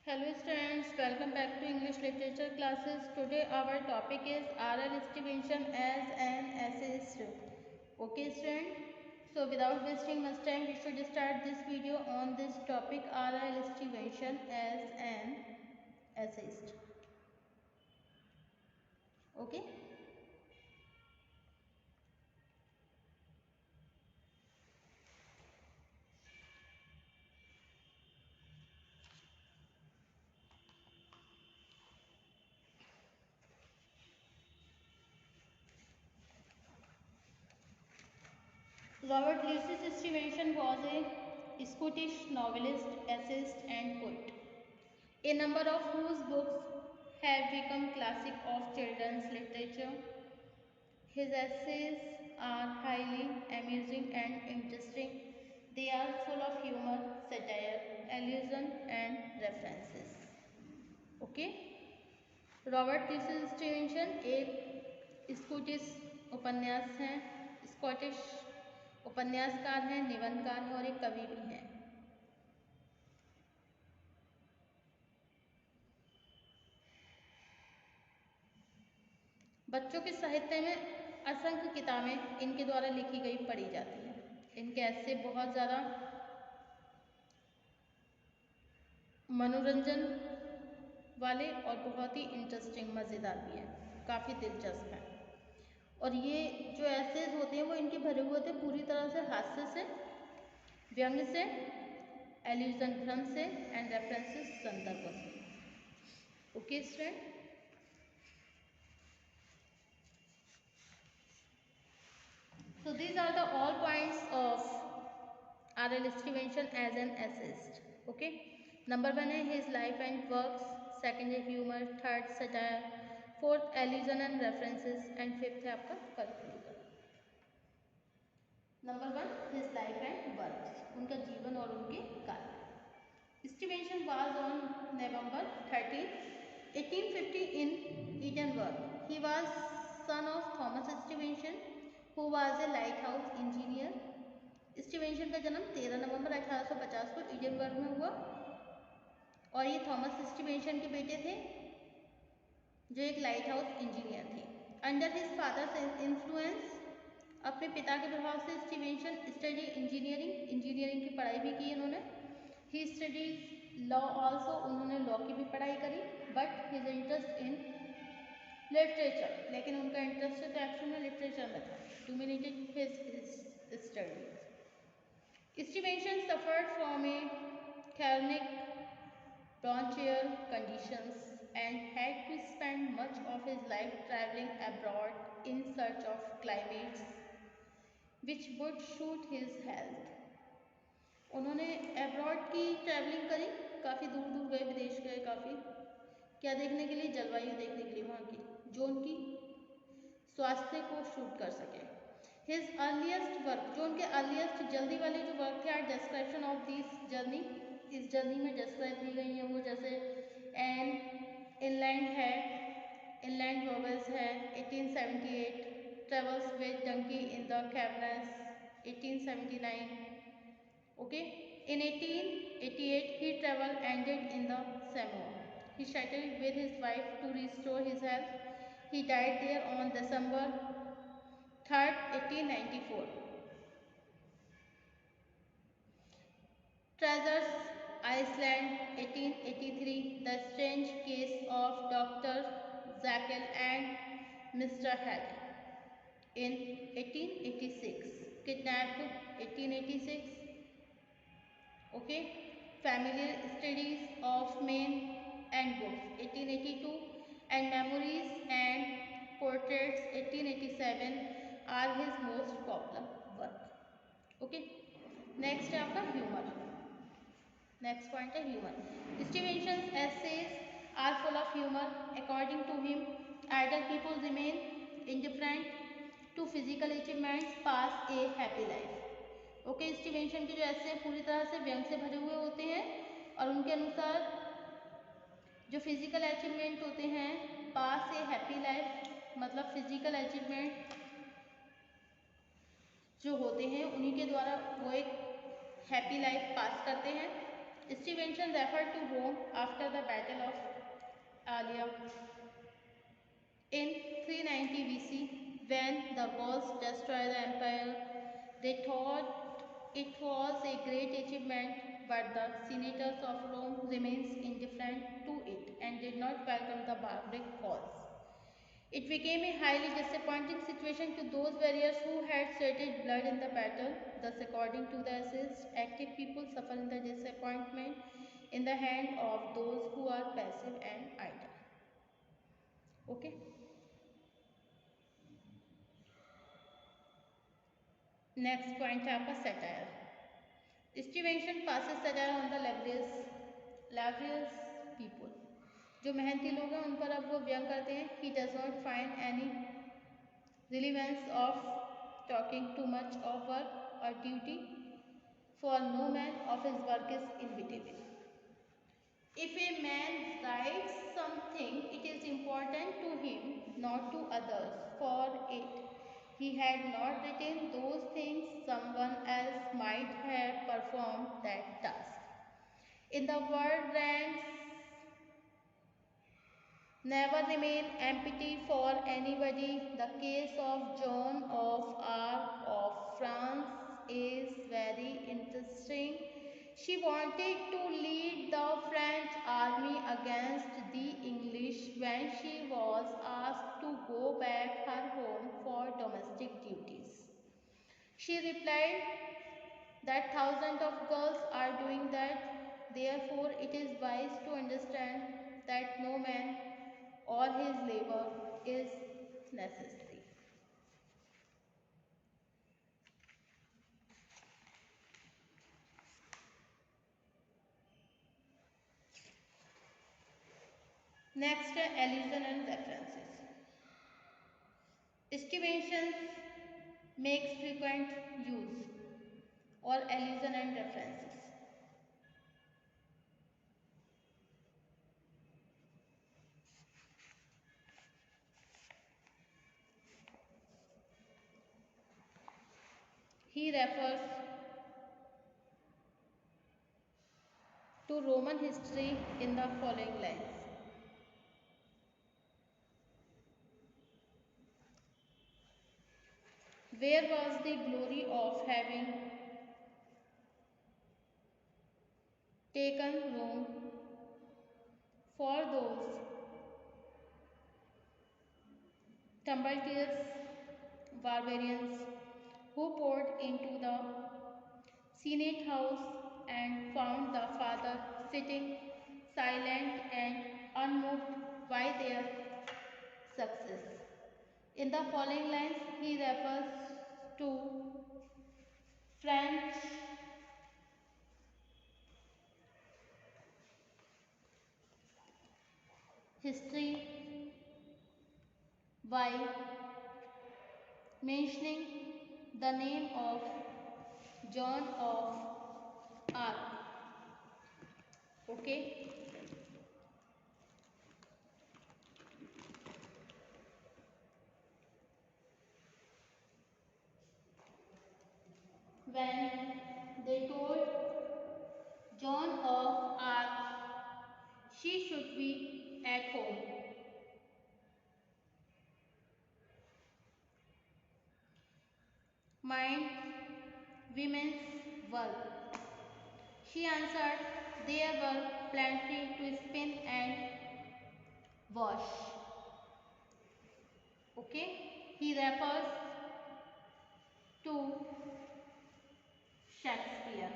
Hello students, welcome back to English literature classes. Today our topic is oral estimation as an essayist. Okay student, so without wasting much time we should start this video on this topic oral estimation as an essayist. Okay. Robert Louis Stevenson was a Scottish novelist, essayist and poet, a number of whose books have become classic of children's literature. His essays are highly amusing and interesting. They are full of humor, satire, allusion and references. Okay? Robert Lucy Stevenson एक Scottish उपन्यास हैं, Scottish उपन्यासकार हैं, निबंधकार हैं और एक कवि भी हैं। बच्चों के साहित्य में असंख्य किताबें इनके द्वारा लिखी गई पढ़ी जाती हैं। इनके ऐसे बहुत ज़्यादा मनोरंजन वाले और बहुत ही इंटरेस्टिंग मज़ेदार भी हैं, काफ़ी दिलचस्प हैं। और ये जो एसेज होते हैं वो इनके भरे हुए होते हैं पूरी तरह से हास्य से, व्यंग्य से, एल्यूजन भ्रम से एंड रेफरेंसेस संदर्भ से। Okay student, so these are the all points of R.L. Stevenson as an essayist. Okay, number 1 है his life and works, second है humor, third satire, fourth allusion and references and fifth है आपका conclusion. Number 1 his life and works, उनका जीवन और उनके कार्य। Stevenson was on November 13, 1850 in Edinburgh. He was son of Thomas Stevenson, who was a lighthouse engineer. Stevenson का जन्म 13 नवंबर 1850 को एडिनबर्ग में हुआ और ये थॉमस स्टीवेंसन के बेटे थे जो एक लाइट हाउस इंजीनियर थे। अंडर हिज फादर्स इन्फ्लुएंस, अपने पिता के प्रभाव से स्टीवेंसन स्टडी इंजीनियरिंग की पढ़ाई भी की इन्होंने। ही स्टडीज लॉ ऑल्सो, उन्होंने लॉ की भी पढ़ाई करी। But his interest in literature, लेकिन उनका इंटरेस्ट तो एक्चुअल में लिटरेचर में था। Dominated his studies. Stevenson suffered from a chronic bronchial conditions and had to spend much of his life traveling abroad in search of climates which would suit his health. उन्होंने abroad की travelling करी, काफ़ी दूर दूर गए, विदेश गए काफ़ी, क्या देखने के लिए? जलवायु देखने के लिए वहाँ की, जो उनकी स्वास्थ्य को शूट कर सके। हिज अर्लीस्ट वर्क, जो उनके अर्लीस्ट जल्दी वाले जो वर्क थे, are description of this journey, इस जर्नी में डिस्क्राइब की गई हैं वो, जैसे एन इनलैंड है, इनलैंड वॉवेल्स है 1878, travels with donkey in the Cevennes 1879। Okay, in 1888 he travel ended in the Samoa. He settled with his wife to restore his health. He died there on December 3rd, 1894. Treasures Iceland 1883, The Strange Case of Dr. Jekyll and Mr. Hyde in 1886. Kidnapped 1886. Okay, Familiar Studies of Men and Books 1882 and Memories and Portraits 1887 are his most popular work. Okay, next है आपका humour. Next point है humour. Stevenson's essays are full of humour. According to him, idle people remain indifferent to physical achievements, pass a happy life. Okay, Stevenson के जो ऐसे पूरी तरह से व्यंग से भरे हुए होते हैं और उनके अनुसार जो फिजिकल अचीवमेंट होते हैं, पास ए हैप्पी लाइफ, मतलब फिजिकल अचीवमेंट जो होते हैं उन्हीं के द्वारा वो एक हैप्पी लाइफ पास करते हैं। Stevenson referred to Rome after the Battle of Allia in 390 BC when the Gauls destroyed the empire. They thought it was a great achievement, but the senators of Rome remained indifferent to it and did not welcome the barbaric Gauls. It became a highly disappointing situation to those warriors who had sweated blood in the battle. Thus, according to the essays, active people suffer in the disappointment in the hand of those who are passive and idle. Okay. Next point है आपका satire. Stevenson passes satire on the laborious people. जो मेहनती लोग हैं उन पर अब वो व्यंग करते हैं. He does not find any relevance of talking too much of work or duty, for no man of his work is inevitable. If a man writes something, it is important to him, not to others, for it he had not written those things, someone else might have performed that task. In the word ranks never remain empty for anybody. The case of Joan of Arc of France is very interesting. She wanted to lead the French army against the English when she was asked to go back her home for domestic duties. She replied that thousands of girls are doing that. Therefore, it is wise to understand that no man or his labor is necessary. Next, allusion and references. Stevenson makes frequent use or allusion and references. He refers to Roman history in the following lines. Where was the glory of having taken Rome for those tumultuous barbarians who poured into the Senate house and found the father sitting silent and unmoved by their success. In the following lines, he refers to French history by mentioning the name of Joan of Arc. Okay. When they told Joan of Arc she should be at home, mind women's work, she answered there were plenty to spin and wash. Okay, he refers to Shakespeare.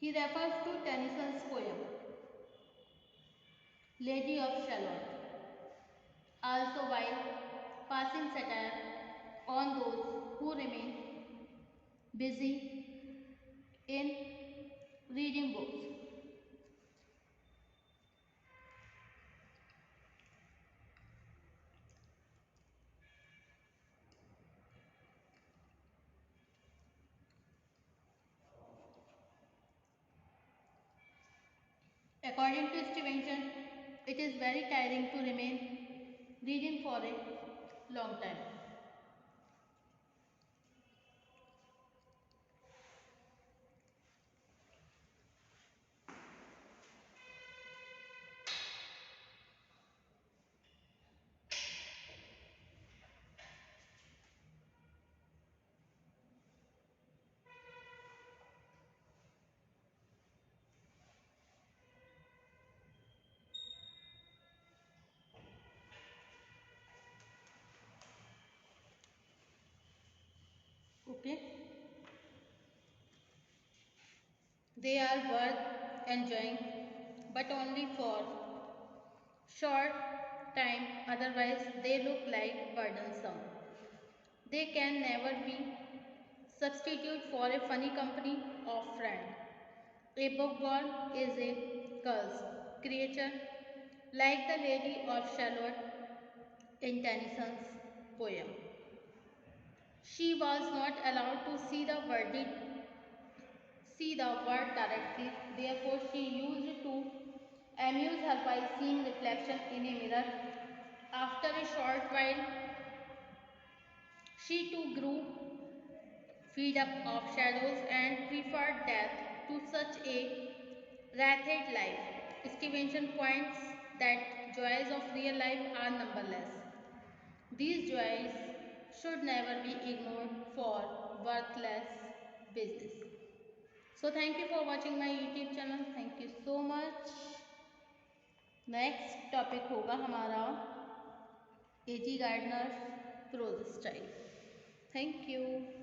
He refers to Tennyson's poem Lady of Shalott, also while passing satire on those who remain busy in reading books. According to Stevenson, it is very tiring to remain reading for a long time. Okay, they are worth enjoying, but only for short time, otherwise they look like burdensome. They can never be substitute for a funny company of friend. A bookworm is a cursed creature like the Lady of Shalott in Tennyson's poem. She was not allowed to see the word directly, therefore she used to amuse her by seeing reflection in a mirror. After a short while, she too grew fed up of shadows and preferred death to such a wretched life. Stevenson points that joys of real life are numberless. These joys should never be ignored for worthless business. So thank you for watching my YouTube channel. Thank you so much. Next topic होगा हमारा A G Gardiner prose style. Thank you.